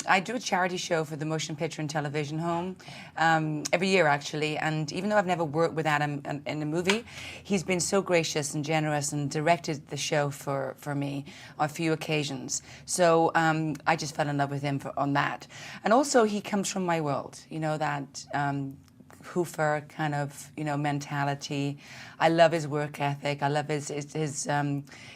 I do a charity show for the Motion Picture and Television Home every year, actually. And even though I've never worked with Adam in a movie, he's been so gracious and generous and directed the show for me on a few occasions. So I just fell in love with him on that. And also, he comes from my world, you know, that Hoofer kind of, you know, mentality. I love his work ethic. I love his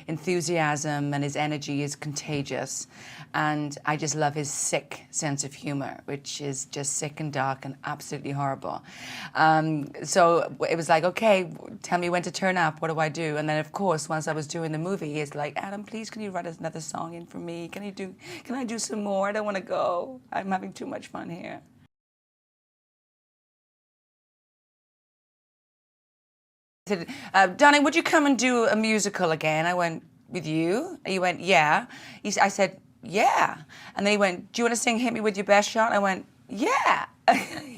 enthusiasm, and his energy is contagious. And I just love his sick sense of humor, which is just sick and dark and absolutely horrible. So it was like, okay, tell me when to turn up. What do I do? And then, of course, once I was doing the movie, he's like, Adam, please, can you write another song in for me? Can I do some more? I don't want to go. I'm having too much fun here. He said, darling, would you come and do a musical again? I went, with you? He went, yeah. I said, yeah. And then he went, do you want to sing Hit Me With Your Best Shot? I went, yeah,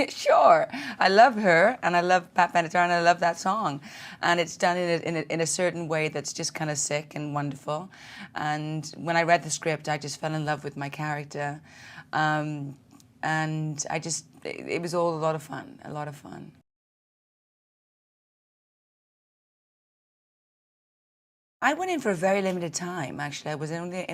sure. I love her, and I love Pat Benatar, and I love that song. And it's done in a certain way that's just kind of sick and wonderful. And when I read the script, I just fell in love with my character. And it was all a lot of fun, a lot of fun. I went in for a very limited time, actually. I was only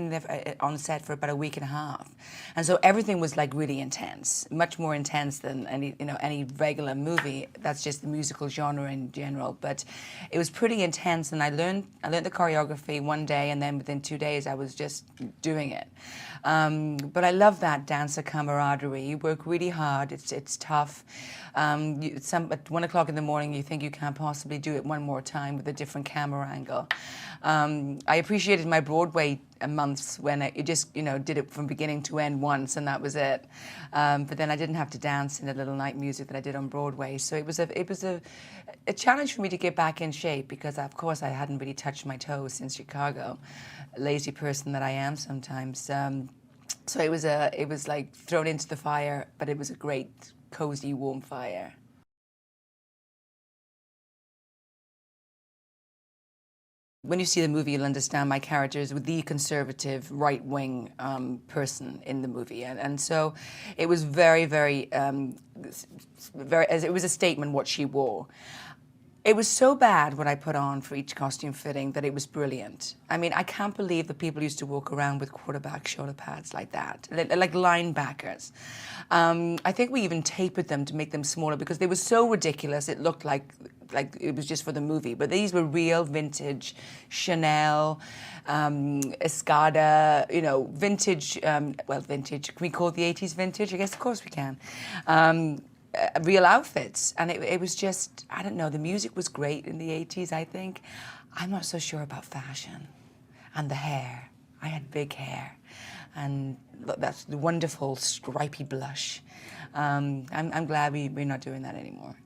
on set for about a week and a half. And so everything was like really intense, much more intense than any regular movie. That's just the musical genre in general. But it was pretty intense, and I learned the choreography one day, and then within 2 days I was just doing it. But I love that dancer camaraderie. You work really hard. It's tough. At 1 o'clock in the morning, you think you can't possibly do it one more time with a different camera angle. I appreciated my Broadway months when I just, did it from beginning to end once, and that was it. But then I didn't have to dance in the little night music that I did on Broadway. So it was a challenge for me to get back in shape, because of course I hadn't really touched my toes since Chicago, a lazy person that I am sometimes. So it was like thrown into the fire, but it was a great, cozy, warm fire. When you see the movie, you'll understand my character is the conservative, right-wing person in the movie, and so it was very, very, it was a statement what she wore. It was so bad what I put on for each costume fitting that it was brilliant. I mean, I can't believe that people used to walk around with quarterback shoulder pads like that, like linebackers. I think we even tapered them to make them smaller because they were so ridiculous it looked like it was just for the movie. But these were real vintage Chanel, Escada, vintage, well, vintage. Can we call the 80s vintage? I guess, of course we can. Real outfits, and it was just, I don't know, the music was great in the 80s, I think. I'm not so sure about fashion and the hair. I had big hair, and that's the wonderful stripy blush. I'm glad we're not doing that anymore.